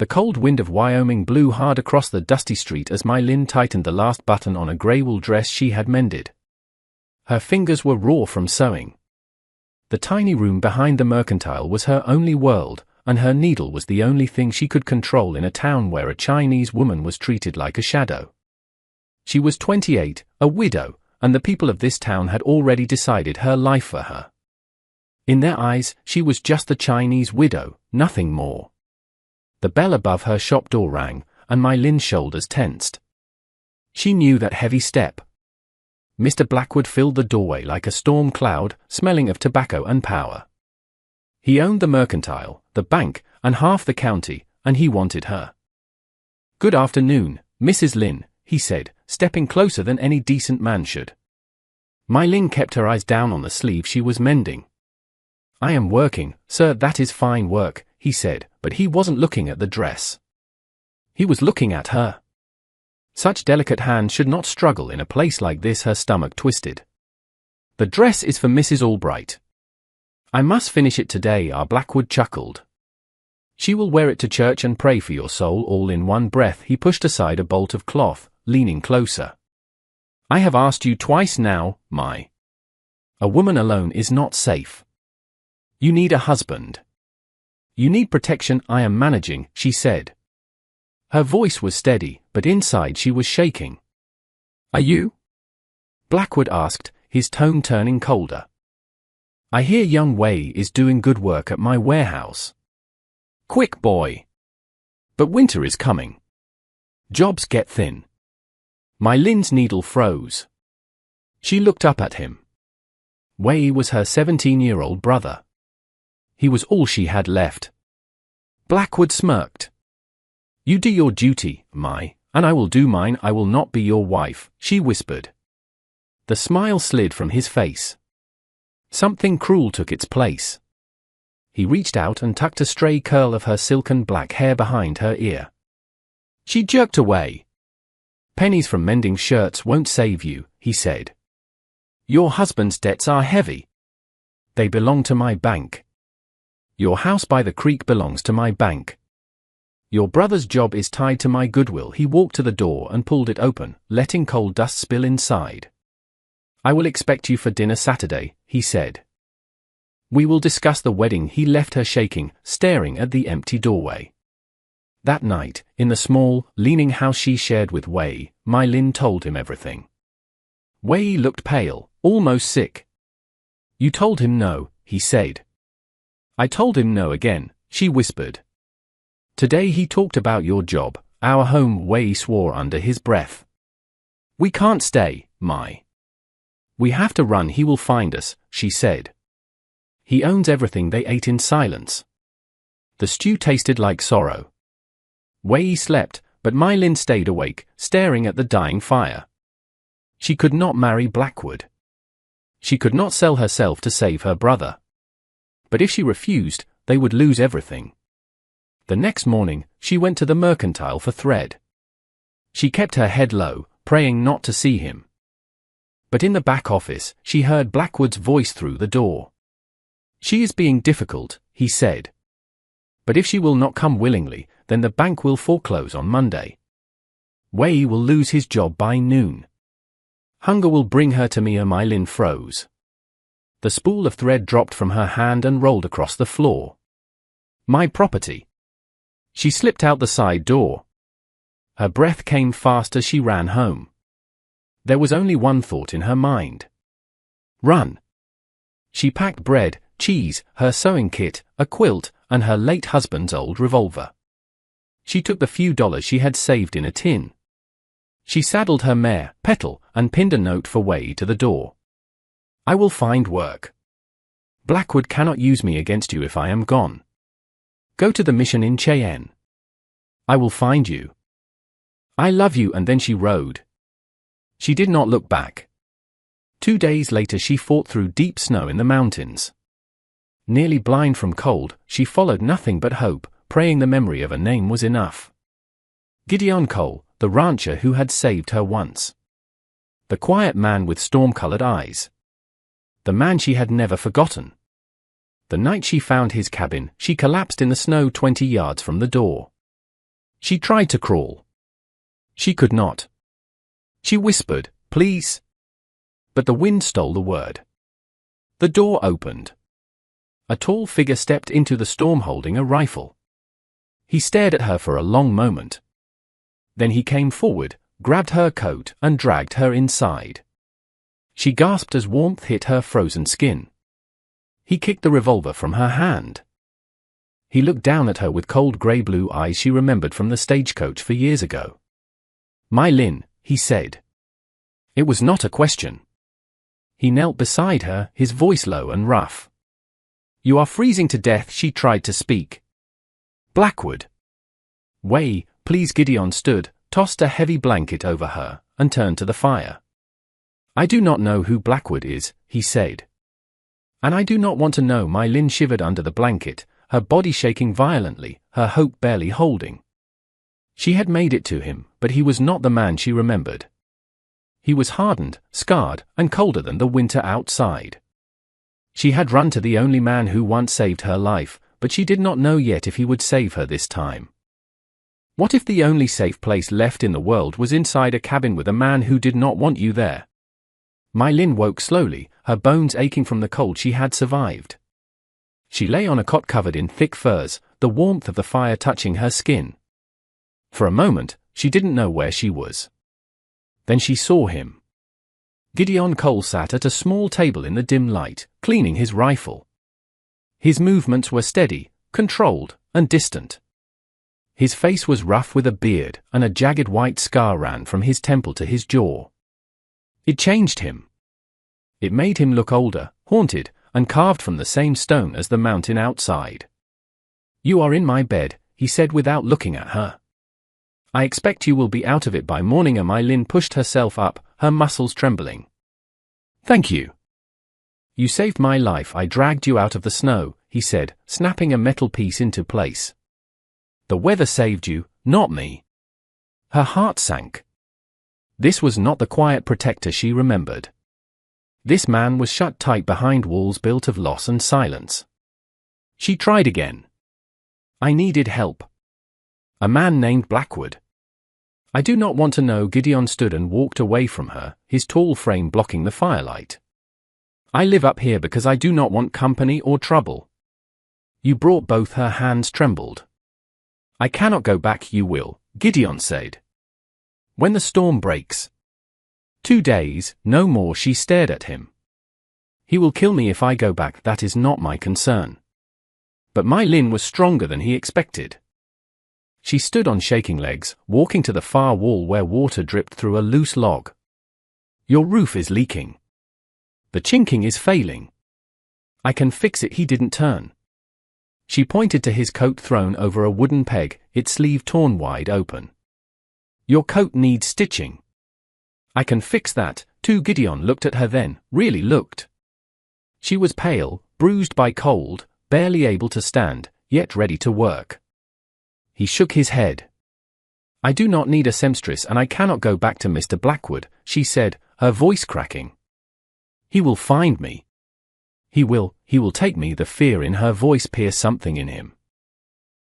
The cold wind of Wyoming blew hard across the dusty street as My Lin tightened the last button on a grey wool dress she had mended. Her fingers were raw from sewing. The tiny room behind the mercantile was her only world, and her needle was the only thing she could control in a town where a Chinese woman was treated like a shadow. She was 28, a widow, and the people of this town had already decided her life for her. In their eyes, she was just the Chinese widow, nothing more. The bell above her shop door rang, and My Lin's shoulders tensed. She knew that heavy step. Mr. Blackwood filled the doorway like a storm cloud, smelling of tobacco and power. He owned the mercantile, the bank, and half the county, and he wanted her. "Good afternoon, Mrs. Lin," he said, stepping closer than any decent man should. My Lin kept her eyes down on the sleeve she was mending. "I am working, sir." "That is fine work," he said, but he wasn't looking at the dress. He was looking at her. Such delicate hands should not struggle in a place like this. Her stomach twisted. "The dress is for Mrs. Albright." "I must finish it today," Blackwood chuckled. "She will wear it to church and pray for your soul." All in one breath he pushed aside a bolt of cloth, leaning closer. "I have asked you twice now, My. A woman alone is not safe. You need a husband. You need protection." "I am managing," she said. Her voice was steady, but inside she was shaking. "Are you?" Blackwood asked, his tone turning colder. "I hear young Wei is doing good work at my warehouse." "Quick, boy. But winter is coming. Jobs get thin." My Lin's needle froze. She looked up at him. Wei was her 17-year-old brother. He was all she had left. Blackwood smirked. "You do your duty, My, and I will do mine. I will not be your wife," she whispered. The smile slid from his face. Something cruel took its place. He reached out and tucked a stray curl of her silken black hair behind her ear. She jerked away. "Pennies from mending shirts won't save you," he said. "Your husband's debts are heavy. They belong to my bank. Your house by the creek belongs to my bank. Your brother's job is tied to my goodwill." He walked to the door and pulled it open, letting coal dust spill inside. "I will expect you for dinner Saturday," he said. "We will discuss the wedding." He left her shaking, staring at the empty doorway. That night, in the small, leaning house she shared with Wei, My Lin told him everything. Wei looked pale, almost sick. "You told him no," he said. "I told him no again," she whispered. "Today he talked about your job, our home." Wei swore under his breath. "We can't stay, My. We have to run. He will find us," she said. "He owns everything." They ate in silence. The stew tasted like sorrow. Wei slept, but My Lin stayed awake, staring at the dying fire. She could not marry Blackwood. She could not sell herself to save her brother. But if she refused, they would lose everything. The next morning, she went to the mercantile for thread. She kept her head low, praying not to see him. But in the back office, she heard Blackwood's voice through the door. "She is being difficult," he said. "But if she will not come willingly, then the bank will foreclose on Monday. Wei will lose his job by noon. Hunger will bring her to me." My Lin froze. The spool of thread dropped from her hand and rolled across the floor. "My property." She slipped out the side door. Her breath came fast as she ran home. There was only one thought in her mind. Run. She packed bread, cheese, her sewing kit, a quilt, and her late husband's old revolver. She took the few dollars she had saved in a tin. She saddled her mare, Petal, and pinned a note for Wei to the door. "I will find work. Blackwood cannot use me against you if I am gone. Go to the mission in Cheyenne. I will find you. I love you." And then she rode. She did not look back. 2 days later she fought through deep snow in the mountains. Nearly blind from cold, she followed nothing but hope, praying the memory of a name was enough. Gideon Cole, the rancher who had saved her once. The quiet man with storm-colored eyes. The man she had never forgotten. The night she found his cabin, she collapsed in the snow 20 yards from the door. She tried to crawl. She could not. She whispered, "Please." But the wind stole the word. The door opened. A tall figure stepped into the storm holding a rifle. He stared at her for a long moment. Then he came forward, grabbed her coat, and dragged her inside. She gasped as warmth hit her frozen skin. He kicked the revolver from her hand. He looked down at her with cold grey-blue eyes she remembered from the stagecoach for years ago. "My Lynn," he said. It was not a question. He knelt beside her, his voice low and rough. "You are freezing to death," she tried to speak. "Blackwood." "Way, please." Gideon stood, tossed a heavy blanket over her, and turned to the fire. "I do not know who Blackwood is," he said. "And I do not want to know." My Lynn shivered under the blanket, her body shaking violently, her hope barely holding. She had made it to him, but he was not the man she remembered. He was hardened, scarred, and colder than the winter outside. She had run to the only man who once saved her life, but she did not know yet if he would save her this time. What if the only safe place left in the world was inside a cabin with a man who did not want you there? My Lynn woke slowly, her bones aching from the cold she had survived. She lay on a cot covered in thick furs, the warmth of the fire touching her skin. For a moment, she didn't know where she was. Then she saw him. Gideon Cole sat at a small table in the dim light, cleaning his rifle. His movements were steady, controlled, and distant. His face was rough with a beard, and a jagged white scar ran from his temple to his jaw. It changed him. It made him look older, haunted, and carved from the same stone as the mountain outside. "You are in my bed," he said without looking at her. "I expect you will be out of it by morning." My Lynn pushed herself up, her muscles trembling. "Thank you. You saved my life. I dragged you out of the snow," he said, snapping a metal piece into place. "The weather saved you, not me." Her heart sank. This was not the quiet protector she remembered. This man was shut tight behind walls built of loss and silence. She tried again. "I needed help. A man named Blackwood." "I do not want to know." Gideon stood and walked away from her, his tall frame blocking the firelight. "I live up here because I do not want company or trouble." "You brought both." Her hands trembled. "I cannot go back." "You will," Gideon said. "When the storm breaks." 2 days, no more." She stared at him. "He will kill me if I go back." "That is not my concern." But My Lynn was stronger than he expected. She stood on shaking legs, walking to the far wall where water dripped through a loose log. "Your roof is leaking. The chinking is failing." "I can fix it." He didn't turn. She pointed to his coat thrown over a wooden peg, its sleeve torn wide open. "Your coat needs stitching." "I can fix that, too." Gideon looked at her then, really looked. She was pale, bruised by cold, barely able to stand, yet ready to work. He shook his head. "I do not need a seamstress and I cannot go back to Mr. Blackwood," she said, her voice cracking. "He will find me. He will take me." The fear in her voice pierced something in him.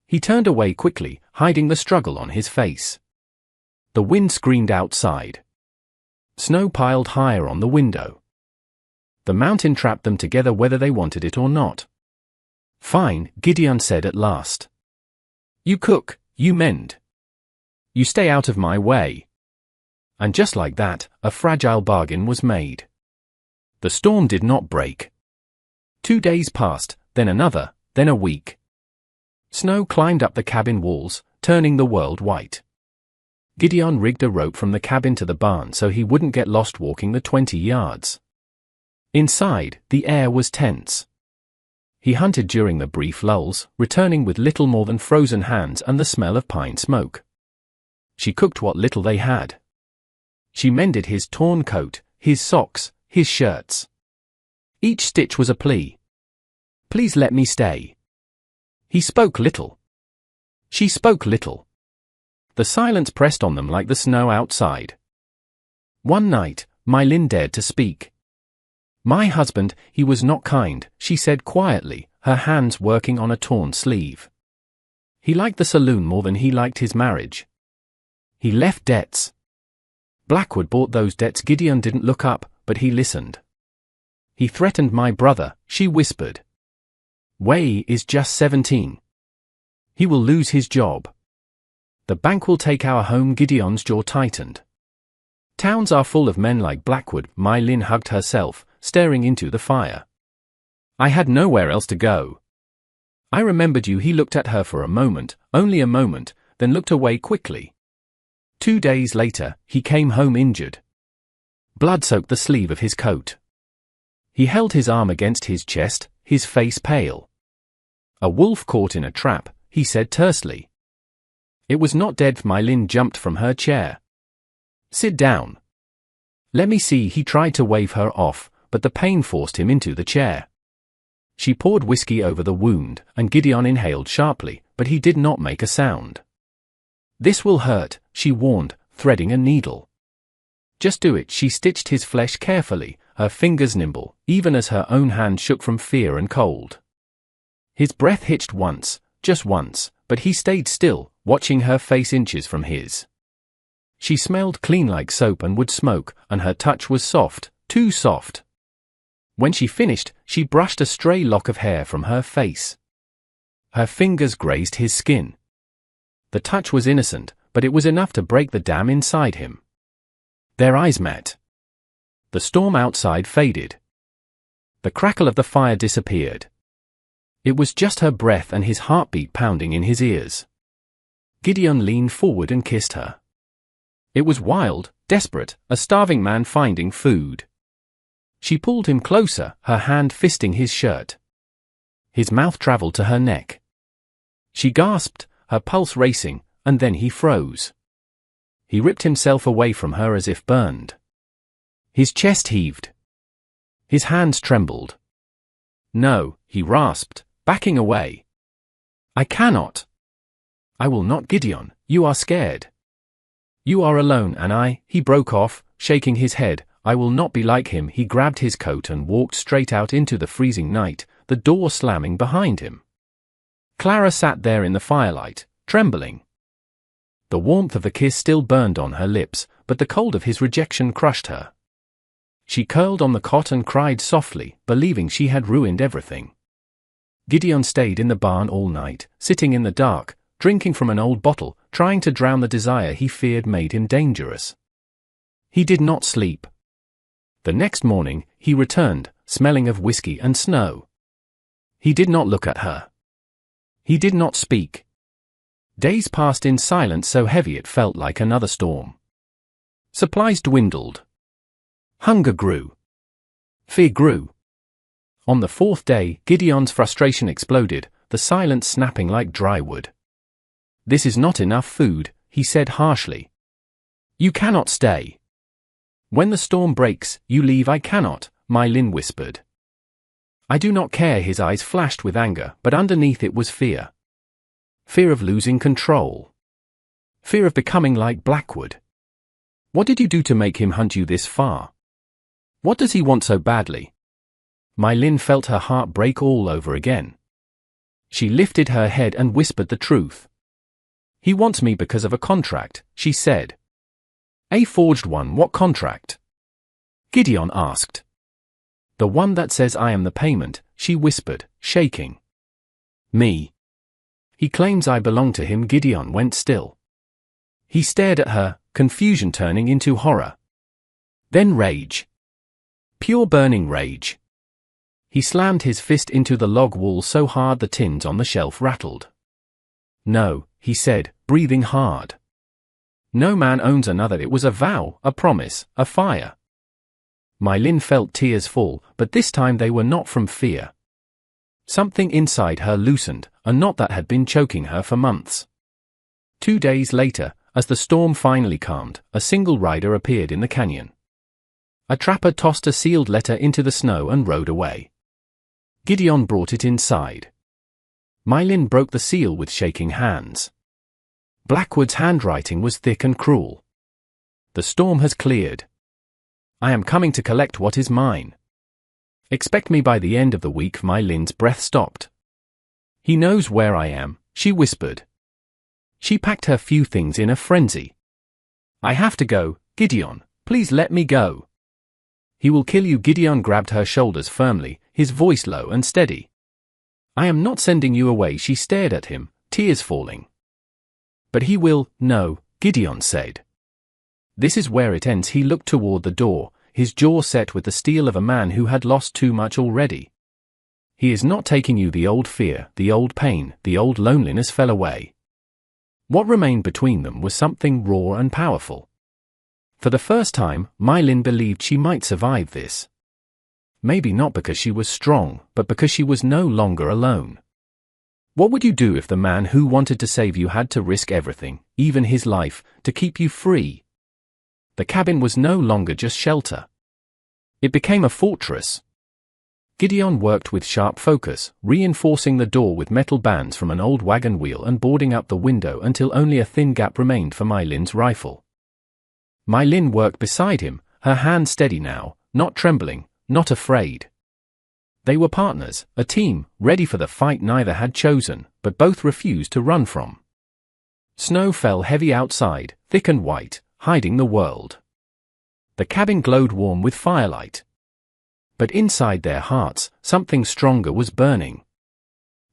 He turned away quickly, hiding the struggle on his face. The wind screamed outside. Snow piled higher on the window. The mountain trapped them together whether they wanted it or not. "Fine," Gideon said at last. "You cook, you mend. You stay out of my way." And just like that, a fragile bargain was made. The storm did not break. 2 days passed, then another, then a week. Snow climbed up the cabin walls, turning the world white. Gideon rigged a rope from the cabin to the barn so he wouldn't get lost walking the 20 yards. Inside, the air was tense. He hunted during the brief lulls, returning with little more than frozen hands and the smell of pine smoke. She cooked what little they had. She mended his torn coat, his socks, his shirts. Each stitch was a plea. "Please let me stay." He spoke little. She spoke little. The silence pressed on them like the snow outside. One night, My Lynn dared to speak. "My husband, he was not kind," she said quietly, her hands working on a torn sleeve. He liked the saloon more than he liked his marriage. He left debts. Blackwood bought those debts. Gideon didn't look up, but he listened. He threatened my brother, she whispered. Way is just 17. He will lose his job. The bank will take our home. Gideon's jaw tightened. Towns are full of men like Blackwood. My Lynn hugged herself, staring into the fire. I had nowhere else to go. I remembered you. He looked at her for a moment, only a moment, then looked away quickly. 2 days later, he came home injured. Blood soaked the sleeve of his coat. He held his arm against his chest, his face pale. A wolf caught in a trap, he said tersely. It was not dead. My Lynn jumped from her chair. Sit down. Let me see. He tried to wave her off, but the pain forced him into the chair. She poured whiskey over the wound, and Gideon inhaled sharply, but he did not make a sound. This will hurt, she warned, threading a needle. Just do it. She stitched his flesh carefully, her fingers nimble, even as her own hand shook from fear and cold. His breath hitched once, just once, but he stayed still, watching her face inches from his. She smelled clean like soap and would smoke, and her touch was soft, too soft. When she finished, she brushed a stray lock of hair from her face. Her fingers grazed his skin. The touch was innocent, but it was enough to break the dam inside him. Their eyes met. The storm outside faded. The crackle of the fire disappeared. It was just her breath and his heartbeat pounding in his ears. Gideon leaned forward and kissed her. It was wild, desperate, a starving man finding food. She pulled him closer, her hand fisting his shirt. His mouth traveled to her neck. She gasped, her pulse racing, and then he froze. He ripped himself away from her as if burned. His chest heaved. His hands trembled. No, he rasped, backing away. I cannot. I will not. Gideon, you are scared. You are alone and he broke off, shaking his head. I will not be like him. He grabbed his coat and walked straight out into the freezing night, the door slamming behind him. Clara sat there in the firelight, trembling. The warmth of the kiss still burned on her lips, but the cold of his rejection crushed her. She curled on the cot and cried softly, believing she had ruined everything. Gideon stayed in the barn all night, sitting in the dark, drinking from an old bottle, trying to drown the desire he feared made him dangerous. He did not sleep. The next morning, he returned, smelling of whiskey and snow. He did not look at her. He did not speak. Days passed in silence so heavy it felt like another storm. Supplies dwindled. Hunger grew. Fear grew. On the fourth day, Gideon's frustration exploded, the silence snapping like dry wood. This is not enough food, he said harshly. You cannot stay. When the storm breaks, you leave. I cannot, My Lynn whispered. I do not care. His eyes flashed with anger, but underneath it was fear. Fear of losing control. Fear of becoming like Blackwood. What did you do to make him hunt you this far? What does he want so badly? My Lynn felt her heart break all over again. She lifted her head and whispered the truth. He wants me because of a contract, she said. A forged one. What contract? Gideon asked. The one that says I am the payment, she whispered, shaking. Me. He claims I belong to him. Gideon went still. He stared at her, confusion turning into horror. Then rage. Pure burning rage. He slammed his fist into the log wall so hard the tins on the shelf rattled. No, he said, breathing hard. No man owns another. It was a vow, a promise, a fire. My Lynn felt tears fall, but this time they were not from fear. Something inside her loosened, a knot that had been choking her for months. 2 days later, as the storm finally calmed, a single rider appeared in the canyon. A trapper tossed a sealed letter into the snow and rode away. Gideon brought it inside. My Lynn broke the seal with shaking hands. Blackwood's handwriting was thick and cruel. The storm has cleared. I am coming to collect what is mine. Expect me by the end of the week. My Lynn's breath stopped. He knows where I am, she whispered. She packed her few things in a frenzy. "I have to go, Gideon, please let me go." "He will kill you." Gideon grabbed her shoulders firmly, his voice low and steady. "I am not sending you away." She stared at him, tears falling. "But he will." "No," Gideon said. "This is where it ends." He looked toward the door, his jaw set with the steel of a man who had lost too much already. "He is not taking you." The old fear, the old pain, the old loneliness fell away. What remained between them was something raw and powerful. For the first time, My Lin believed she might survive this. Maybe not because she was strong, but because she was no longer alone. What would you do if the man who wanted to save you had to risk everything, even his life, to keep you free? The cabin was no longer just shelter. It became a fortress. Gideon worked with sharp focus, reinforcing the door with metal bands from an old wagon wheel and boarding up the window until only a thin gap remained for My Lin's rifle. My Lin worked beside him, her hand steady now, not trembling, not afraid. They were partners, a team, ready for the fight neither had chosen, but both refused to run from. Snow fell heavy outside, thick and white, hiding the world. The cabin glowed warm with firelight. But inside their hearts, something stronger was burning.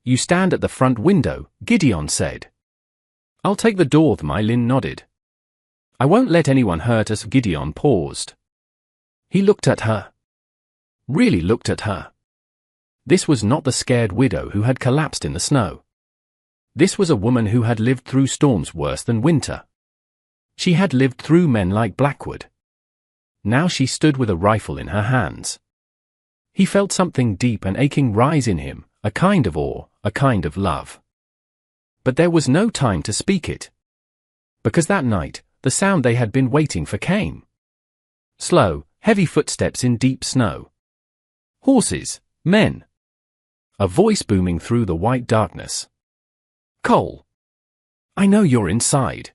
"You stand at the front window," Gideon said. "I'll take the door." My Lin nodded. "I won't let anyone hurt us." Gideon paused. He looked at her. Really looked at her. This was not the scared widow who had collapsed in the snow. This was a woman who had lived through storms worse than winter. She had lived through men like Blackwood. Now she stood with a rifle in her hands. He felt something deep and aching rise in him, a kind of awe, a kind of love. But there was no time to speak it. Because that night, the sound they had been waiting for came. Slow, heavy footsteps in deep snow. Horses, men. A voice booming through the white darkness. "Cole. I know you're inside.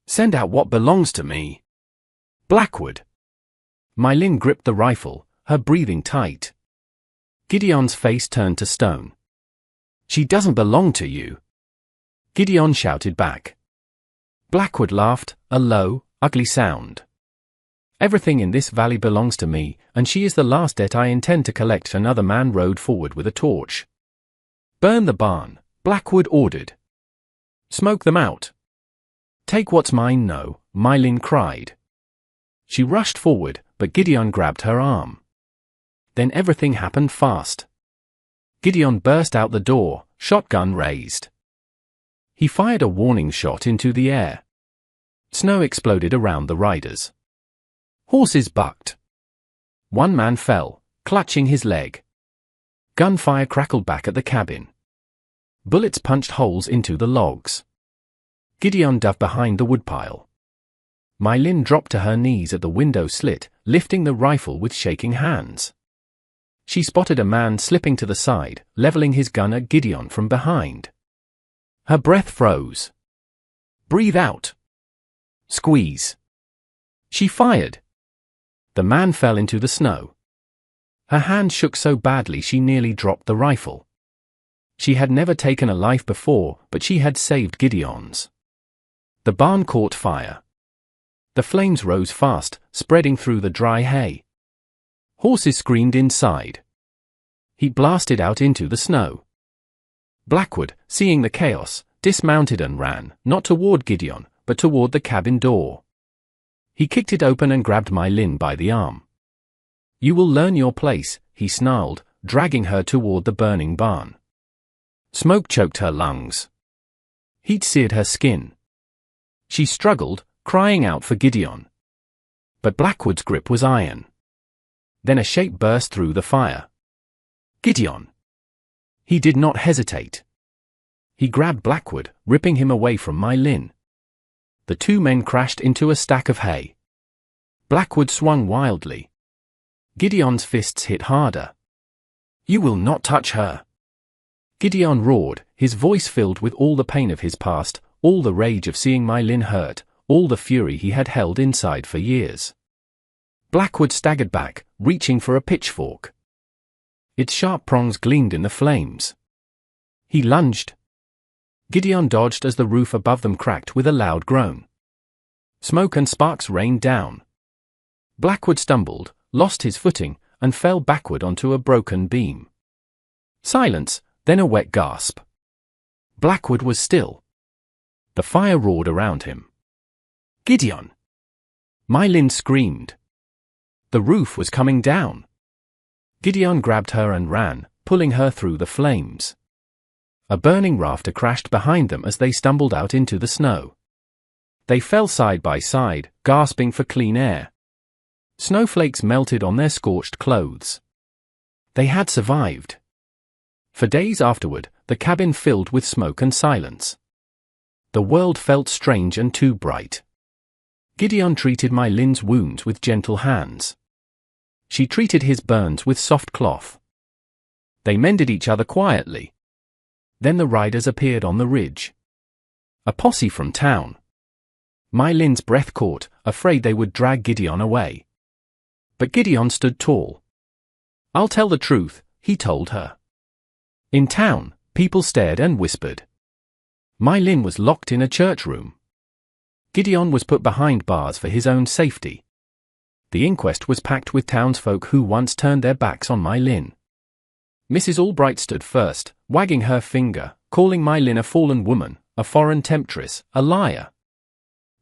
Send out what belongs to me." "Blackwood." My Lin gripped the rifle, her breathing tight. Gideon's face turned to stone. "She doesn't belong to you," Gideon shouted back. Blackwood laughed, a low, ugly sound. "Everything in this valley belongs to me, and she is the last debt I intend to collect." Another man rode forward with a torch. "Burn the barn," Blackwood ordered. "Smoke them out." "Take what's mine." "No," My Lin cried. She rushed forward, but Gideon grabbed her arm. Then everything happened fast. Gideon burst out the door, shotgun raised. He fired a warning shot into the air. Snow exploded around the riders. Horses bucked. One man fell, clutching his leg. Gunfire crackled back at the cabin. Bullets punched holes into the logs. Gideon dove behind the woodpile. My Lin dropped to her knees at the window slit, lifting the rifle with shaking hands. She spotted a man slipping to the side, leveling his gun at Gideon from behind. Her breath froze. "Breathe out. Squeeze." She fired. The man fell into the snow. Her hand shook so badly she nearly dropped the rifle. She had never taken a life before, but she had saved Gideon's. The barn caught fire. The flames rose fast, spreading through the dry hay. Horses screamed inside. He blasted out into the snow. Blackwood, seeing the chaos, dismounted and ran, not toward Gideon, but toward the cabin door. He kicked it open and grabbed My Lin by the arm. "You will learn your place," he snarled, dragging her toward the burning barn. Smoke choked her lungs. Heat seared her skin. She struggled, crying out for Gideon. But Blackwood's grip was iron. Then a shape burst through the fire. "Gideon!" He did not hesitate. He grabbed Blackwood, ripping him away from My Lin. The two men crashed into a stack of hay. Blackwood swung wildly. Gideon's fists hit harder. "You will not touch her!" Gideon roared, his voice filled with all the pain of his past, all the rage of seeing My Lin hurt, all the fury he had held inside for years. Blackwood staggered back, reaching for a pitchfork. Its sharp prongs gleamed in the flames. He lunged. Gideon dodged as the roof above them cracked with a loud groan. Smoke and sparks rained down. Blackwood stumbled, lost his footing, and fell backward onto a broken beam. Silence, then a wet gasp. Blackwood was still. The fire roared around him. Gideon! My Lynn screamed. The roof was coming down. Gideon grabbed her and ran, pulling her through the flames. A burning rafter crashed behind them as they stumbled out into the snow. They fell side by side, gasping for clean air. Snowflakes melted on their scorched clothes. They had survived. For days afterward, the cabin filled with smoke and silence. The world felt strange and too bright. Gideon treated my Lynn's wounds with gentle hands. She treated his burns with soft cloth. They mended each other quietly. Then the riders appeared on the ridge. A posse from town. My Lynn's breath caught, afraid they would drag Gideon away. But Gideon stood tall. I'll tell the truth, he told her. In town, people stared and whispered. My Lynn was locked in a church room. Gideon was put behind bars for his own safety. The inquest was packed with townsfolk who once turned their backs on my Lynn. Mrs. Albright stood first, wagging her finger, calling my Lynn a fallen woman, a foreign temptress, a liar.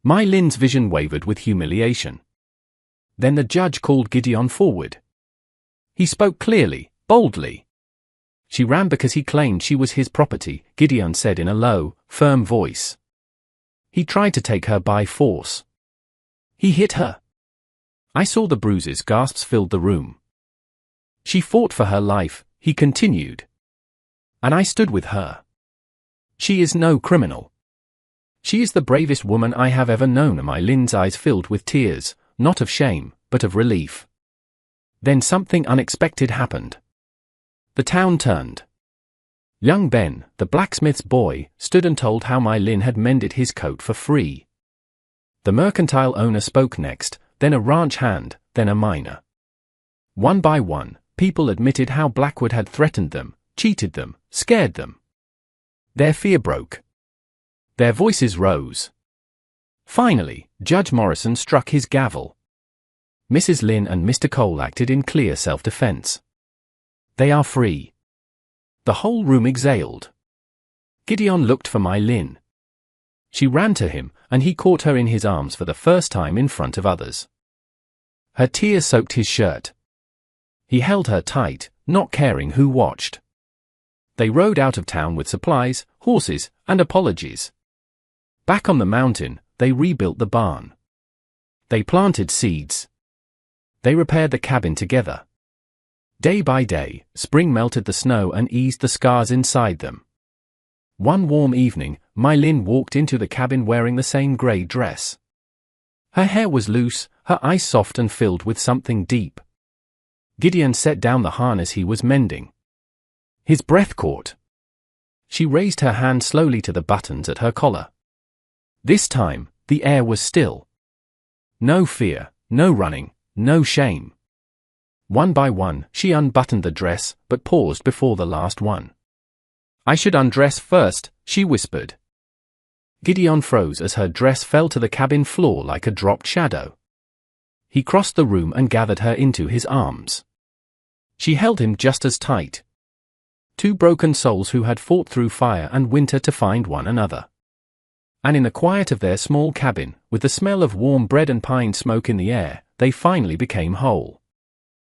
My Lynn's vision wavered with humiliation. Then the judge called Gideon forward. He spoke clearly, boldly. She ran because he claimed she was his property, Gideon said in a low, firm voice. He tried to take her by force. He hit her. I saw the bruises, gasps filled the room. She fought for her life, he continued. And I stood with her. She is no criminal. She is the bravest woman I have ever known. My Lynn's eyes filled with tears, not of shame, but of relief. Then something unexpected happened. The town turned. Young Ben, the blacksmith's boy, stood and told how my Lynn had mended his coat for free. The mercantile owner spoke next, then a ranch hand, then a miner. One by one, people admitted how Blackwood had threatened them, cheated them, scared them. Their fear broke. Their voices rose. Finally, Judge Morrison struck his gavel. Mrs. Lynn and Mr. Cole acted in clear self-defense. They are free. The whole room exhaled. Gideon looked for my Lynn. She ran to him, and he caught her in his arms for the first time in front of others. Her tears soaked his shirt. He held her tight, not caring who watched. They rode out of town with supplies, horses, and apologies. Back on the mountain, they rebuilt the barn. They planted seeds. They repaired the cabin together. Day by day, spring melted the snow and eased the scars inside them. One warm evening, my Lynn walked into the cabin wearing the same grey dress. Her hair was loose, her eyes soft and filled with something deep. Gideon set down the harness he was mending. His breath caught. She raised her hand slowly to the buttons at her collar. This time, the air was still. No fear, no running, no shame. One by one, she unbuttoned the dress, but paused before the last one. I should undress first, she whispered. Gideon froze as her dress fell to the cabin floor like a dropped shadow. He crossed the room and gathered her into his arms. She held him just as tight. Two broken souls who had fought through fire and winter to find one another. And in the quiet of their small cabin, with the smell of warm bread and pine smoke in the air, they finally became whole.